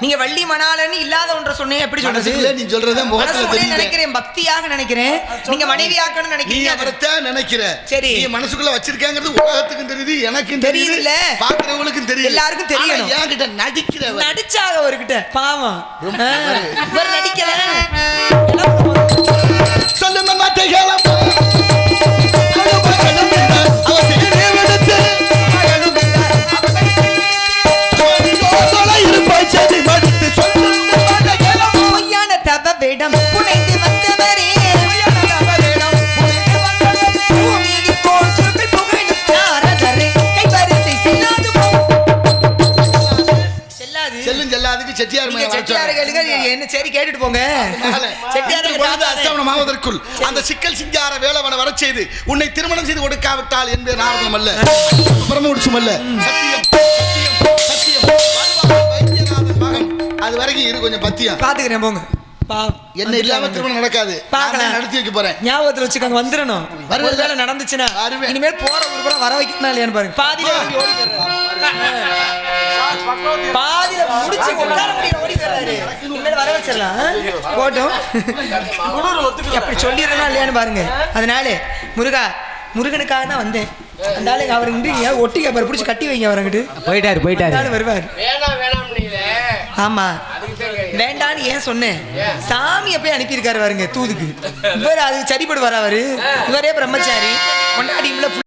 நீங்க வள்ளி மணாளன்னு இல்லாத ஒன்றை சொன்னே எப்படி சொல்றது? நீ சொல்றதே முகத்துல தெரியுது. நினைக்கிறேன் பக்தியாக நினைக்கிறேன். நீங்க மனைவியாக்கணும்னு நினைக்கிறீங்க. நீ அவரத்தை நினைக்கிற. சரி. நீ மனசுக்குள்ள வச்சிருக்கேங்கிறது உலகத்துக்கும் தெரியுது, எனக்கும் தெரியுது, இல்ல பாக்குறவங்களுக்கும் தெரியுது, எல்லாருக்கும் தெரியும். என்கிட்ட நடிக்கிற நடிச்சாக அவர்கிட்ட பாவம் இவர் நடிக்கல. சொல்லுங்க மாட்டேன் வேடம் புனைந்து வந்தவரே செல்லும் செல்லாதுக்கு செட்டியார் என்ன சரி கேட்டுட்டு போங்க. செட்டியார் அந்த சிக்கல் சிங்கார வேலவனை வர செய்து உன்னை திருமணம் செய்து கொடுக்காவிட்டால் என்பது நாரணம் அல்ல, பிரம்மோட்சம் அல்ல, சத்தியம் சத்தியம் சத்தியம். வைத்தியநாதன் மகன் அது வரைக்கும் இரு, கொஞ்சம் பத்தியம் பாத்துக்கிறேன் போங்க. என்ன இல்லாம திருமணம் நடக்காது. நடத்தி வைக்க போறேன். ஞாபகத்துல வச்சுக்கோங்க. வந்துடணும். ஒருவேளை நடந்துச்சுன்னா இனிமேல் போற ஒரு புறம் வர வைக்கணும் இல்லையான்னு பாருங்க. பாதியில முடிச்சு ஓடி போயிடுறாரு. இனிமேல் வர வச்சிடலாம். போட்டோம் அப்படி சொல்லிடுறா இல்லையான்னு பாருங்க. அதனால முருகனுக்காக தான் வந்தேன். அந்த ஆளுக்கு அவர் ஒட்டிக்க பாரு பிடிச்சி கட்டி வைங்க. அவர்கிட்ட போயிட்டாரு வருவார். ஆமா வேண்டான்னு ஏன் சொன்னேன்? சாமியை போய் அனுப்பியிருக்காரு பாருங்க தூதுக்கு. இவர் அது சரிபடுவார். அவரு இவரே பிரம்மச்சாரி கொண்டாடி